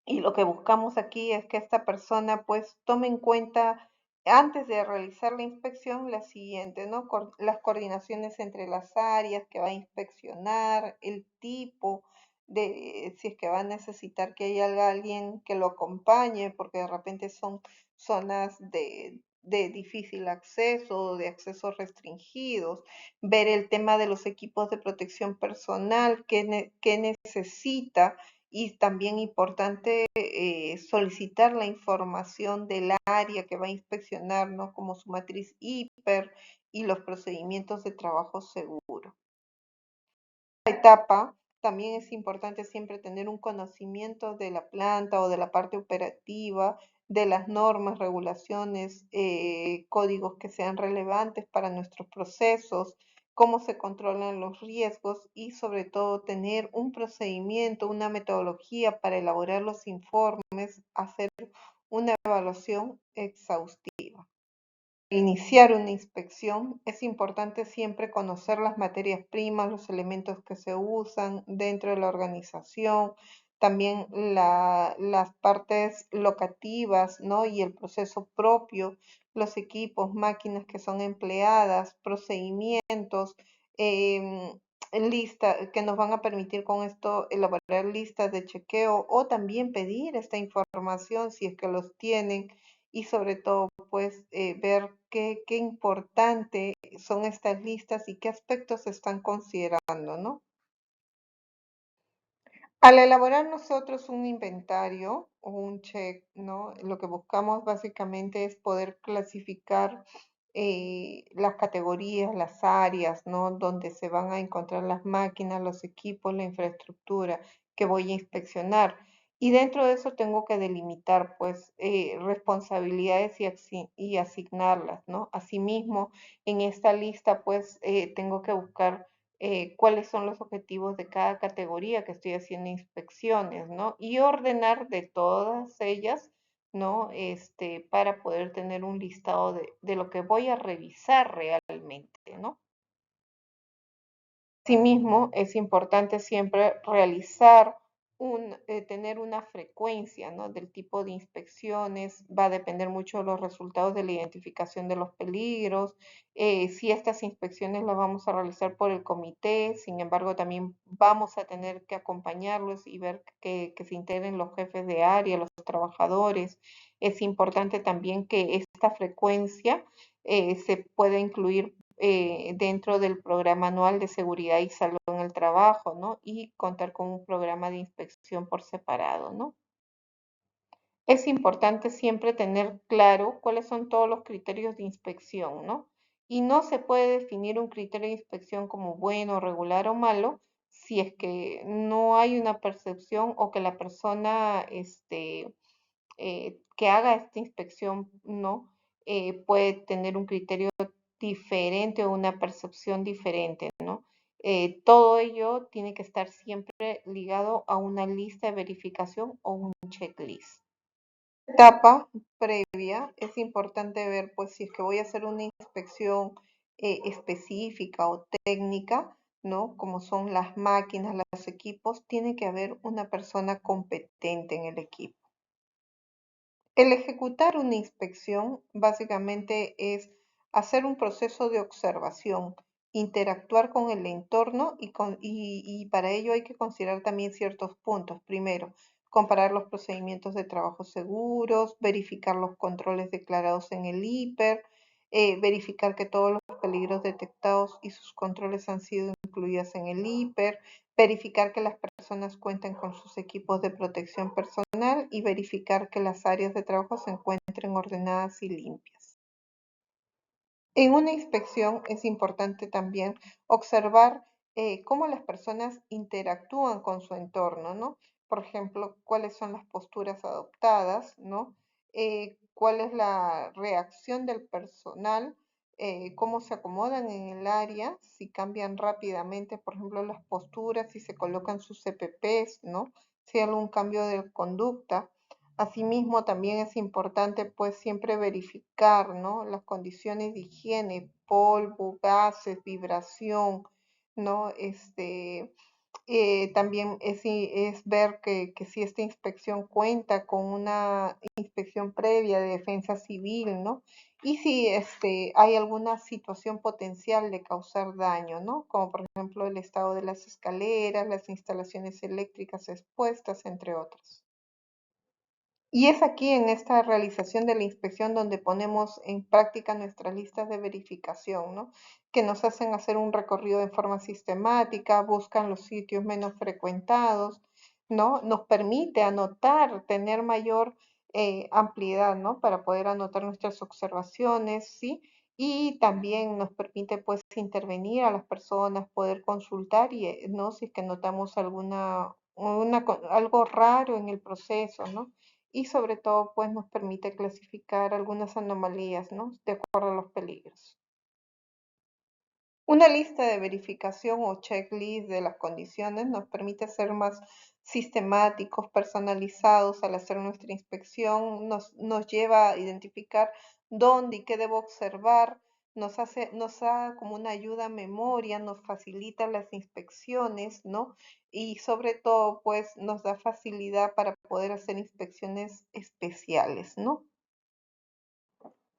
Y lo que buscamos aquí es que esta persona pues tome en cuenta antes de realizar la inspección la siguiente, ¿no? Las coordinaciones entre las áreas que va a inspeccionar, el tipo de si es que va a necesitar que haya alguien que lo acompañe, porque de repente son zonas de difícil acceso, de accesos restringidos, ver el tema de los equipos de protección personal, qué necesita y también importante solicitar la información del área que va a inspeccionar, ¿no? Como su matriz hiper y los procedimientos de trabajo seguro. En esta etapa también es importante siempre tener un conocimiento de la planta o de la parte operativa, de las normas, regulaciones, códigos que sean relevantes para nuestros procesos, cómo se controlan los riesgos y sobre todo tener un procedimiento, una metodología para elaborar los informes, hacer una evaluación exhaustiva. Iniciar una inspección es importante siempre conocer las materias primas, los elementos que se usan dentro de la organización, también las partes locativas, ¿no? Y el proceso propio, los equipos, máquinas que son empleadas, procedimientos, em, lista, que nos van a permitir con esto elaborar listas de chequeo o también pedir esta información si es que los tienen y sobre todo pues ver qué importante son estas listas y qué aspectos se están considerando, ¿no? Al elaborar nosotros un inventario o un check, ¿no? Lo que buscamos básicamente es poder clasificar las categorías, las áreas, ¿no? Donde se van a encontrar las máquinas, los equipos, la infraestructura que voy a inspeccionar. Y dentro de eso tengo que delimitar, pues, responsabilidades y asignarlas, ¿no? Asimismo, en esta lista, pues, tengo que buscar cuáles son los objetivos de cada categoría que estoy haciendo inspecciones, ¿no? Y ordenar de todas ellas, ¿no? Para poder tener un listado de lo que voy a revisar realmente, ¿no? Asimismo, es importante siempre realizar tener una frecuencia, ¿no? Del tipo de inspecciones, va a depender mucho de los resultados de la identificación de los peligros, si estas inspecciones las vamos a realizar por el comité, sin embargo, también vamos a tener que acompañarlos y ver que se integren los jefes de área, los trabajadores. Es importante también que esta frecuencia se puede incluir dentro del programa anual de seguridad y salud en el trabajo, ¿no? Y contar con un programa de inspección por separado, ¿no? Es importante siempre tener claro cuáles son todos los criterios de inspección, ¿no? Y no se puede definir un criterio de inspección como bueno, regular o malo si es que no hay una percepción o que la persona que haga esta inspección, ¿no? Puede tener un criterio diferente o una percepción diferente, ¿no? Todo ello tiene que estar siempre ligado a una lista de verificación o un checklist. Etapa previa es importante ver, pues, si es que voy a hacer una inspección específica o técnica, ¿no? Como son las máquinas, los equipos, tiene que haber una persona competente en el equipo. El ejecutar una inspección básicamente es hacer un proceso de observación, interactuar con el entorno y para ello hay que considerar también ciertos puntos. Primero, comparar los procedimientos de trabajo seguros, verificar los controles declarados en el IPER, verificar que todos los peligros detectados y sus controles han sido incluidos en el IPER, verificar que las personas cuenten con sus equipos de protección personal y verificar que las áreas de trabajo se encuentren ordenadas y limpias. En una inspección es importante también observar cómo las personas interactúan con su entorno, ¿no? Por ejemplo, cuáles son las posturas adoptadas, ¿no? Cuál es la reacción del personal, cómo se acomodan en el área, si cambian rápidamente, por ejemplo, las posturas, si se colocan sus CPPs, ¿no? Si hay algún cambio de conducta. Asimismo, también es importante pues siempre verificar, ¿no? Las condiciones de higiene, polvo, gases, vibración, ¿no? También es ver que si esta inspección cuenta con una inspección previa de defensa civil, ¿no? Y si hay alguna situación potencial de causar daño, ¿no? Como por ejemplo el estado de las escaleras, las instalaciones eléctricas expuestas, entre otros. Y es aquí en esta realización de la inspección donde ponemos en práctica nuestras listas de verificación, ¿no? Que nos hacen hacer un recorrido de forma sistemática, buscan los sitios menos frecuentados, ¿no? Nos permite anotar, tener mayor ampliedad, ¿no? Para poder anotar nuestras observaciones, ¿sí? Y también nos permite, pues, intervenir a las personas, poder consultar y, ¿no? Si es que notamos algo raro en el proceso, ¿no? Y sobre todo, pues nos permite clasificar algunas anomalías, ¿no? De acuerdo a los peligros. Una lista de verificación o checklist de las condiciones nos permite ser más sistemáticos, personalizados al hacer nuestra inspección, nos lleva a identificar dónde y qué debo observar, nos da como una ayuda a memoria, nos facilita las inspecciones, ¿no? Y sobre todo, pues nos da facilidad para poder hacer inspecciones especiales, ¿no?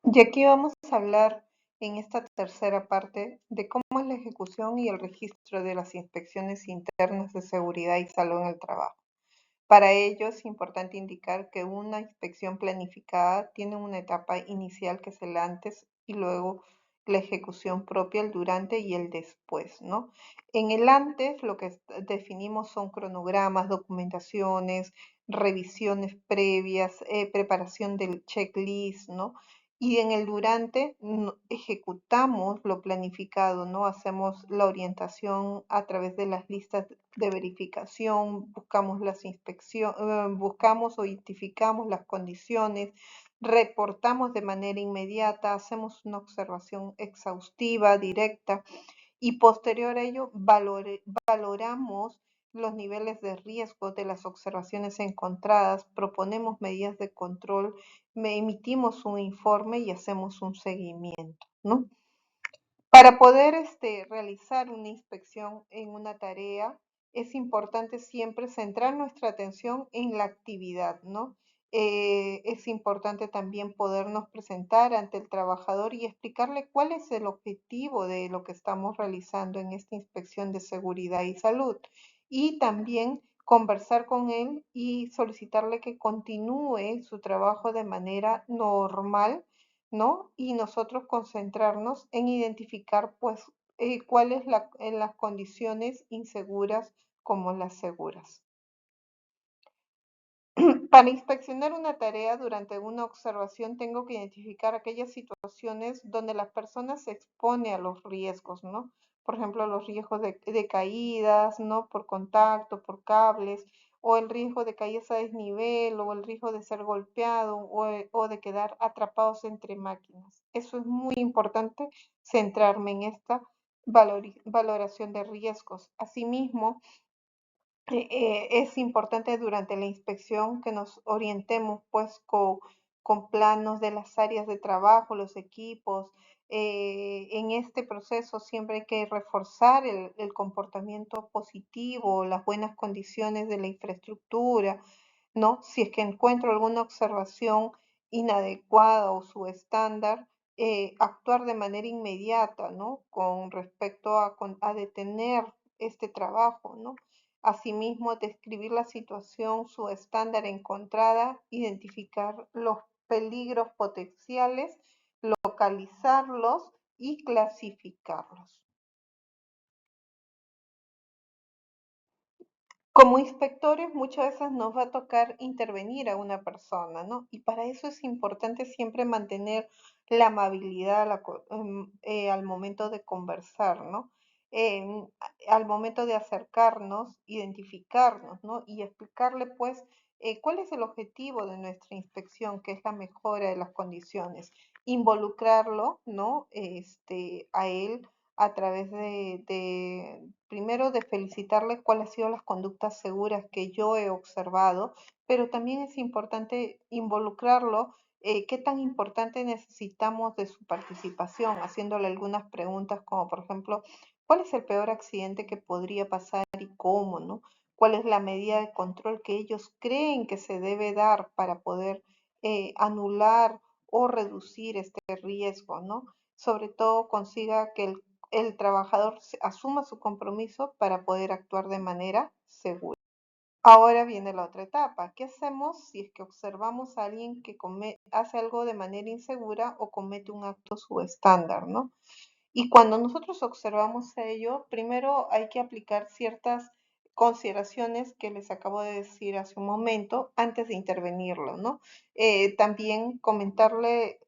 Y aquí vamos a hablar en esta tercera parte de cómo es la ejecución y el registro de las inspecciones internas de seguridad y salud en el trabajo. Para ello es importante indicar que una inspección planificada tiene una etapa inicial que es el antes y luego la ejecución propia, el durante y el después, ¿no? En el antes lo que definimos son cronogramas, documentaciones, revisiones previas, preparación del checklist, ¿no? Y en el durante ejecutamos lo planificado, ¿no? Hacemos la orientación a través de las listas de verificación, buscamos las buscamos o identificamos las condiciones, reportamos de manera inmediata, hacemos una observación exhaustiva, directa, y posterior a ello valoramos los niveles de riesgo de las observaciones encontradas, proponemos medidas de control, emitimos un informe y hacemos un seguimiento, ¿no? Para poder realizar una inspección en una tarea, es importante siempre centrar nuestra atención en la actividad, ¿no? Es importante también podernos presentar ante el trabajador y explicarle cuál es el objetivo de lo que estamos realizando en esta inspección de seguridad y salud. Y también conversar con él y solicitarle que continúe su trabajo de manera normal, ¿no? Y nosotros concentrarnos en identificar, pues, cuáles las condiciones inseguras como las seguras. Para inspeccionar una tarea durante una observación tengo que identificar aquellas situaciones donde la persona se expone a los riesgos, ¿no? Por ejemplo, los riesgos de caídas, ¿no? Por contacto, por cables, o el riesgo de caídas a desnivel, o el riesgo de ser golpeado, o de quedar atrapados entre máquinas. Eso es muy importante, centrarme en esta valoración de riesgos. Asimismo, es importante durante la inspección que nos orientemos pues con planos de las áreas de trabajo, los equipos. En este proceso siempre hay que reforzar el comportamiento positivo, las buenas condiciones de la infraestructura, ¿no? Si es que encuentro alguna observación inadecuada o subestándar, actuar de manera inmediata, ¿no? Con respecto a detener este trabajo, ¿no? Asimismo, describir la situación subestándar encontrada, identificar los peligros potenciales, localizarlos y clasificarlos. Como inspectores muchas veces nos va a tocar intervenir a una persona, ¿no? Y para eso es importante siempre mantener la amabilidad al momento de conversar, ¿no? Al momento de acercarnos, identificarnos, ¿no? Y explicarle, pues, cuál es el objetivo de nuestra inspección, que es la mejora de las condiciones. Involucrarlo, ¿no? A él a través primero de felicitarle cuáles han sido las conductas seguras que yo he observado, pero también es importante involucrarlo, qué tan importante necesitamos de su participación, haciéndole algunas preguntas como por ejemplo, ¿cuál es el peor accidente que podría pasar y cómo, no? ¿Cuál es la medida de control que ellos creen que se debe dar para poder anular o reducir este riesgo, ¿no? Sobre todo consiga que el trabajador asuma su compromiso para poder actuar de manera segura. Ahora viene la otra etapa. ¿Qué hacemos si es que observamos a alguien que hace algo de manera insegura o comete un acto subestándar, ¿no? Y cuando nosotros observamos ello, primero hay que aplicar ciertas consideraciones que les acabo de decir hace un momento antes de intervenirlo, ¿no? También comentarle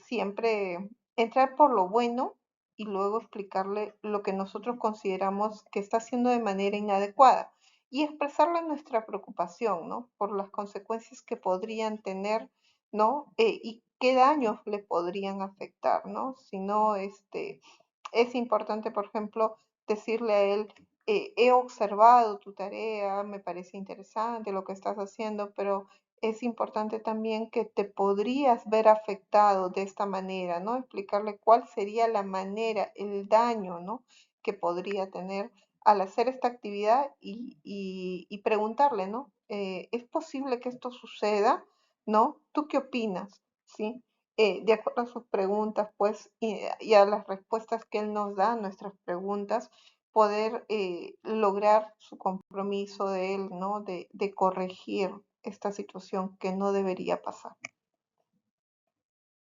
siempre, entrar por lo bueno y luego explicarle lo que nosotros consideramos que está haciendo de manera inadecuada y expresarle nuestra preocupación, ¿no? Por las consecuencias que podrían tener, ¿no? Y qué daños le podrían afectar, ¿no? Si no, es importante, por ejemplo, decirle a él, he observado tu tarea, me parece interesante lo que estás haciendo, pero es importante también que te podrías ver afectado de esta manera, ¿no? Explicarle cuál sería la manera, el daño, ¿no? Que podría tener al hacer esta actividad y preguntarle, ¿no? ¿Es posible que esto suceda? ¿No? ¿Tú qué opinas? ¿Sí? De acuerdo a sus preguntas, pues, y a las respuestas que él nos da a nuestras preguntas, poder lograr su compromiso de él, ¿no? De corregir esta situación que no debería pasar.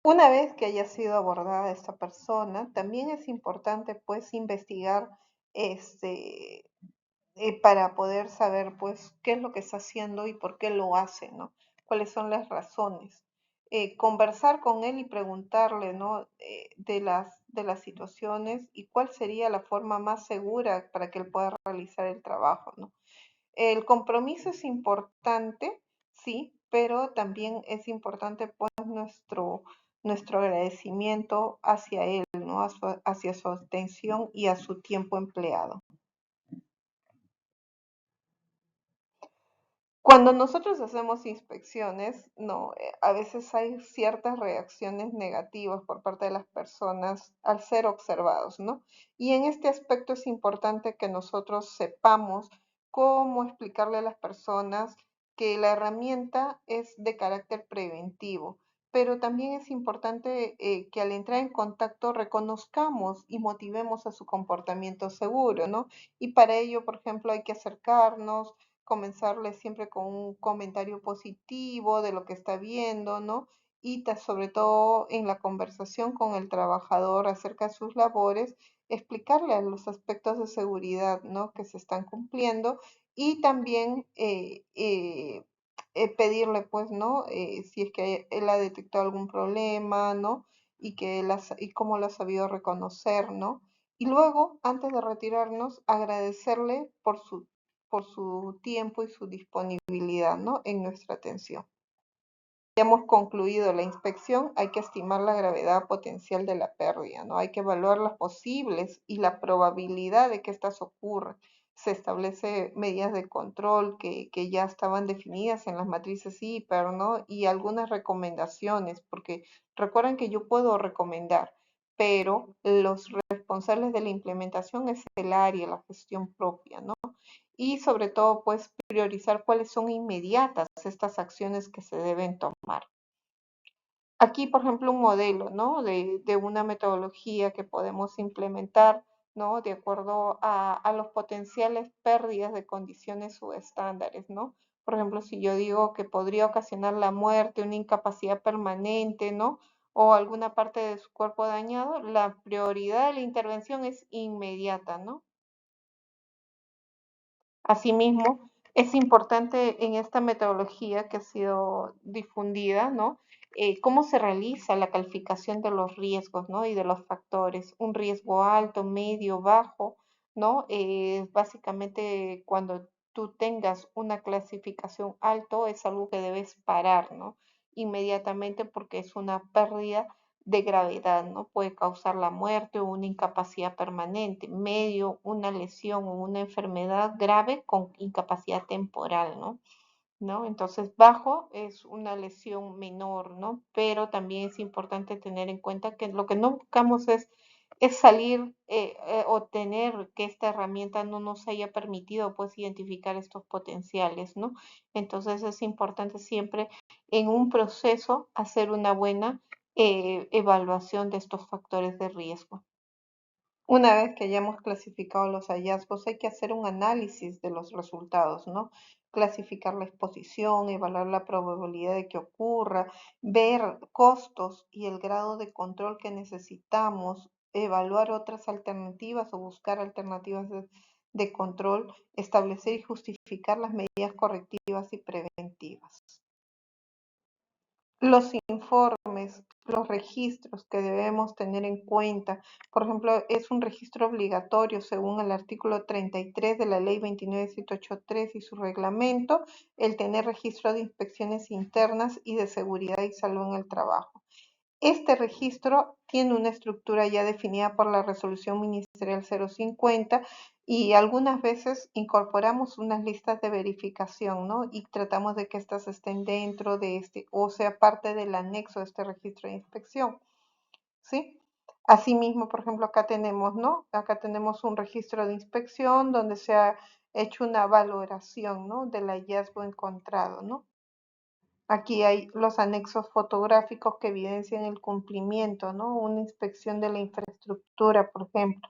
Una vez que haya sido abordada esta persona, también es importante, pues, investigar este, para poder saber, pues, qué es lo que está haciendo y por qué lo hace, ¿no? Cuáles son las razones. Conversar con él y preguntarle, ¿no? De las situaciones y cuál sería la forma más segura para que él pueda realizar el trabajo, ¿no? El compromiso es importante, sí, pero también es importante, pues, nuestro agradecimiento hacia él, ¿no? Hacia su atención y a su tiempo empleado. Cuando nosotros hacemos inspecciones, no, a veces hay ciertas reacciones negativas por parte de las personas al ser observados, ¿no? Y en este aspecto es importante que nosotros sepamos cómo explicarle a las personas que la herramienta es de carácter preventivo, pero también es importante que al entrar en contacto reconozcamos y motivemos a su comportamiento seguro, ¿no? Y para ello, por ejemplo, hay que acercarnos, comenzarle siempre con un comentario positivo de lo que está viendo, ¿no? y sobre todo en la conversación con el trabajador acerca de sus labores, explicarle los aspectos de seguridad, ¿no? Que se están cumpliendo y también pedirle, pues, ¿no? Si es que él ha detectado algún problema, ¿no? Y cómo lo ha sabido reconocer, ¿no? Y luego, antes de retirarnos, agradecerle por su tiempo y su disponibilidad, ¿no? En nuestra atención. Ya hemos concluido la inspección, hay que estimar la gravedad potencial de la pérdida, ¿no? Hay que evaluar las posibles y la probabilidad de que estas ocurran. Se establece medidas de control que ya estaban definidas en las matrices IPER, ¿no? Y algunas recomendaciones, porque recuerden que yo puedo recomendar, pero los responsables de la implementación es el área, la gestión propia, ¿no? Y sobre todo, pues, priorizar cuáles son inmediatas estas acciones que se deben tomar. Aquí, por ejemplo, un modelo, ¿no? De una metodología que podemos implementar, ¿no? De acuerdo a los potenciales pérdidas de condiciones subestándares, ¿no? Por ejemplo, si yo digo que podría ocasionar la muerte, una incapacidad permanente, ¿no? O alguna parte de su cuerpo dañado, la prioridad de la intervención es inmediata, ¿no? Asimismo, es importante en esta metodología que ha sido difundida, ¿no? Cómo se realiza la calificación de los riesgos, ¿no? Y de los factores. Un riesgo alto, medio, bajo, ¿no? Básicamente cuando tú tengas una clasificación alto es algo que debes parar, ¿no? Inmediatamente porque es una pérdida de gravedad, ¿no? Puede causar la muerte o una incapacidad permanente, medio, una lesión o una enfermedad grave con incapacidad temporal, ¿no? ¿No? Entonces, bajo es una lesión menor, ¿no? Pero también es importante tener en cuenta que lo que no buscamos es salir o tener que esta herramienta no nos haya permitido pues identificar estos potenciales, ¿no? Entonces es importante siempre en un proceso hacer una buena evaluación de estos factores de riesgo. Una vez que ya hemos clasificado los hallazgos, hay que hacer un análisis de los resultados, ¿no? Clasificar la exposición, evaluar la probabilidad de que ocurra, ver costos y el grado de control que necesitamos, evaluar otras alternativas o buscar alternativas de control, establecer y justificar las medidas correctivas y preventivas. Los informes, los registros que debemos tener en cuenta, por ejemplo, es un registro obligatorio según el artículo 33 de la Ley 29783 y su reglamento, el tener registro de inspecciones internas y de seguridad y salud en el trabajo. Este registro tiene una estructura ya definida por la Resolución Ministerial 050 y algunas veces incorporamos unas listas de verificación, ¿no? Y tratamos de que estas estén dentro de este o sea parte del anexo de este registro de inspección, ¿sí? Asimismo, por ejemplo, acá tenemos, ¿no? Acá tenemos un registro de inspección donde se ha hecho una valoración, ¿no? Del hallazgo encontrado, ¿no? Aquí hay los anexos fotográficos que evidencian el cumplimiento, ¿no? Una inspección de la infraestructura, por ejemplo.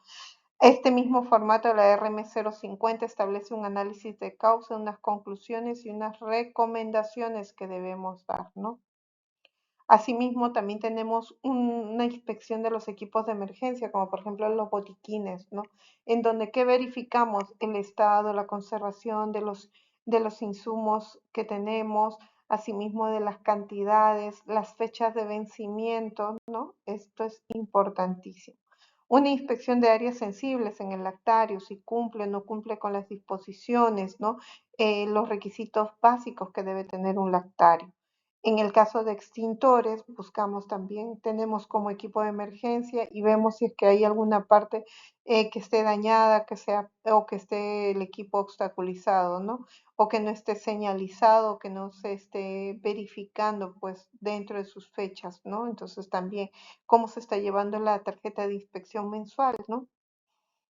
Este mismo formato de la RM050 establece un análisis de causa, unas conclusiones y unas recomendaciones que debemos dar, ¿no? Asimismo, también tenemos una inspección de los equipos de emergencia, como por ejemplo los botiquines, ¿no? En donde que verificamos el estado, la conservación de los insumos que tenemos, asimismo de las cantidades, las fechas de vencimiento, ¿no? Esto es importantísimo. Una inspección de áreas sensibles en el lactario, si cumple o no cumple con las disposiciones, ¿no? Los requisitos básicos que debe tener un lactario. En el caso de extintores, buscamos también, tenemos como equipo de emergencia y vemos si es que hay alguna parte que esté dañada, que sea, o que esté el equipo obstaculizado, ¿no? O que no esté señalizado, que no se esté verificando, pues, dentro de sus fechas, ¿no? Entonces también cómo se está llevando la tarjeta de inspección mensual, ¿no?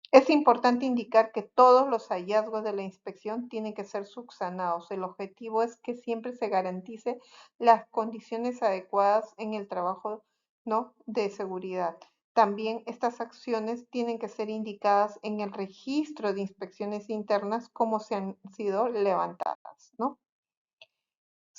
Es importante indicar que todos los hallazgos de la inspección tienen que ser subsanados. El objetivo es que siempre se garantice las condiciones adecuadas en el trabajo, ¿no? De seguridad. También estas acciones tienen que ser indicadas en el registro de inspecciones internas como se han sido levantadas, ¿no?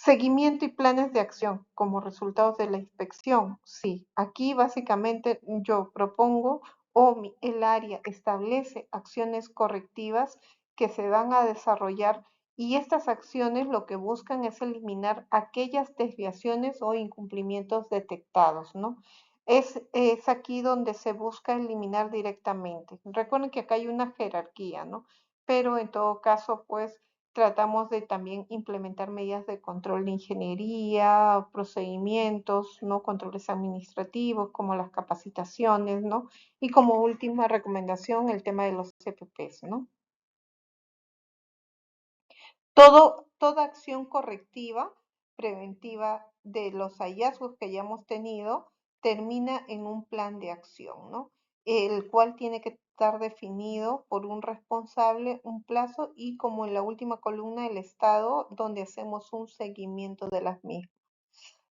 Seguimiento y planes de acción como resultados de la inspección. Sí, aquí básicamente yo propongo o el área establece acciones correctivas que se van a desarrollar y estas acciones lo que buscan es eliminar aquellas desviaciones o incumplimientos detectados, ¿no? Es aquí donde se busca eliminar directamente. Recuerden que acá hay una jerarquía, ¿no? Pero en todo caso, pues tratamos de también implementar medidas de control de ingeniería, procedimientos, ¿no? Controles administrativos, como las capacitaciones, ¿no? Y como última recomendación, el tema de los CPPs, ¿no? Toda acción correctiva, preventiva de los hallazgos que hayamos tenido, termina en un plan de acción, ¿no? El cual tiene que estar definido por un responsable, un plazo y como en la última columna el estado donde hacemos un seguimiento de las mismas.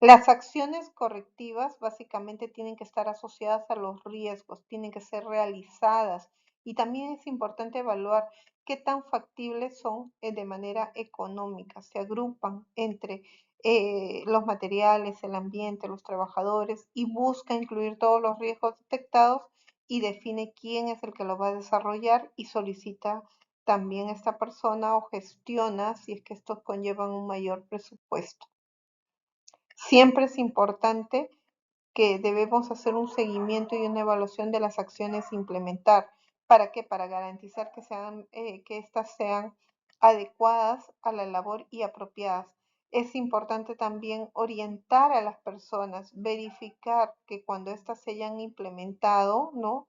Las acciones correctivas básicamente tienen que estar asociadas a los riesgos, tienen que ser realizadas y también es importante evaluar qué tan factibles son de manera económica. Se agrupan entre los materiales, el ambiente, los trabajadores y busca incluir todos los riesgos detectados y define quién es el que lo va a desarrollar y solicita también a esta persona o gestiona si es que estos conllevan un mayor presupuesto. Siempre es importante que debemos hacer un seguimiento y una evaluación de las acciones a implementar. ¿Para qué? Para garantizar que éstas sean adecuadas a la labor y apropiadas. Es importante también orientar a las personas, verificar que cuando éstas se hayan implementado, ¿no?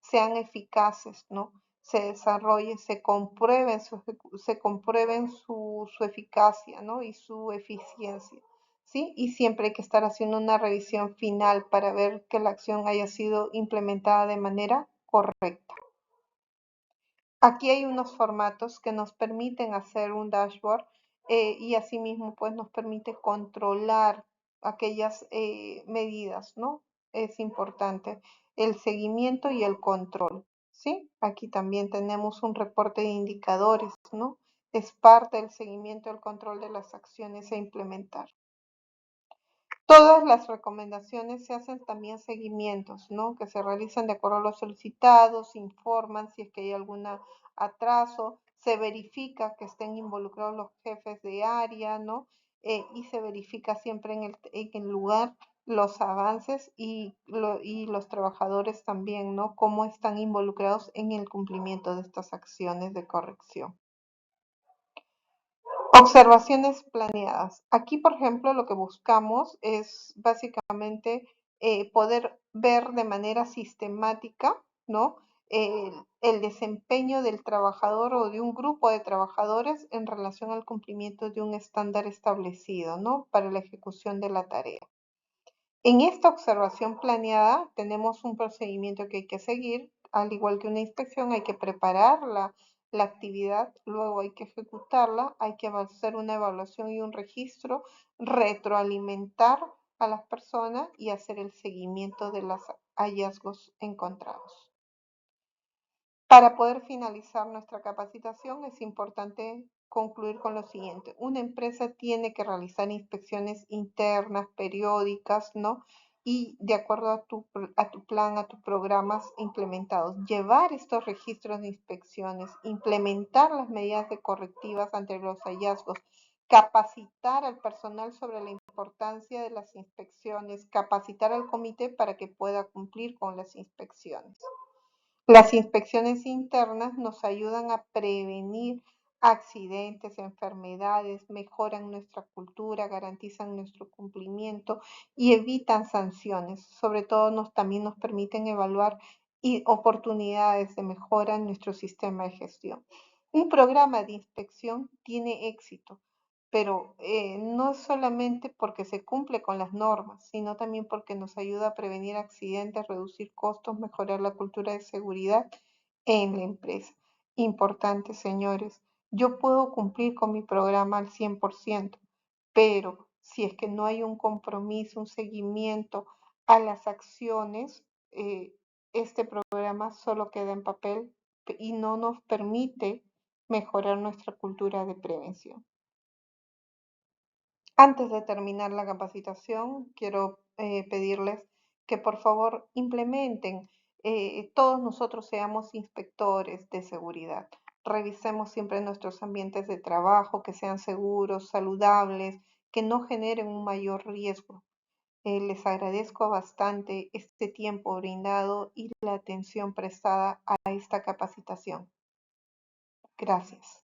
Sean eficaces, ¿no? Se desarrolle, se comprueben su eficacia, ¿no? Y su eficiencia. ¿Sí? Y siempre hay que estar haciendo una revisión final para ver que la acción haya sido implementada de manera correcta. Aquí hay unos formatos que nos permiten hacer un dashboard y asimismo pues nos permite controlar aquellas medidas, ¿no? Es importante el seguimiento y el control, ¿sí? Aquí también tenemos un reporte de indicadores, ¿no? Es parte del seguimiento y el control de las acciones a implementar. Todas las recomendaciones se hacen también seguimientos, ¿no? Que se realizan de acuerdo a los solicitados, se informan si es que hay algún atraso, se verifica que estén involucrados los jefes de área, ¿no? Y se verifica siempre en el lugar los avances y los trabajadores también, ¿no? Cómo están involucrados en el cumplimiento de estas acciones de corrección. Observaciones planeadas. Aquí, por ejemplo, lo que buscamos es básicamente poder ver de manera sistemática, ¿no? El desempeño del trabajador o de un grupo de trabajadores en relación al cumplimiento de un estándar establecido, ¿no? Para la ejecución de la tarea. En esta observación planeada tenemos un procedimiento que hay que seguir, al igual que una inspección, hay que preparar la actividad, luego hay que ejecutarla, hay que hacer una evaluación y un registro, retroalimentar a las personas y hacer el seguimiento de los hallazgos encontrados. Para poder finalizar nuestra capacitación es importante concluir con lo siguiente. Una empresa tiene que realizar inspecciones internas, periódicas, ¿no? Y de acuerdo a tu plan, a tus programas implementados, llevar estos registros de inspecciones, implementar las medidas de correctivas ante los hallazgos, capacitar al personal sobre la importancia de las inspecciones, capacitar al comité para que pueda cumplir con las inspecciones. Las inspecciones internas nos ayudan a prevenir accidentes, enfermedades, mejoran nuestra cultura, garantizan nuestro cumplimiento y evitan sanciones. Sobre todo también nos permiten evaluar oportunidades de mejora en nuestro sistema de gestión. Un programa de inspección tiene éxito, pero no solamente porque se cumple con las normas, sino también porque nos ayuda a prevenir accidentes, reducir costos, mejorar la cultura de seguridad en la empresa. Importante, señores, yo puedo cumplir con mi programa al 100%, pero si es que no hay un compromiso, un seguimiento a las acciones, este programa solo queda en papel y no nos permite mejorar nuestra cultura de prevención. Antes de terminar la capacitación, quiero pedirles que por favor implementen, todos nosotros seamos inspectores de seguridad. Revisemos siempre nuestros ambientes de trabajo, que sean seguros, saludables, que no generen un mayor riesgo. Les agradezco bastante este tiempo brindado y la atención prestada a esta capacitación. Gracias.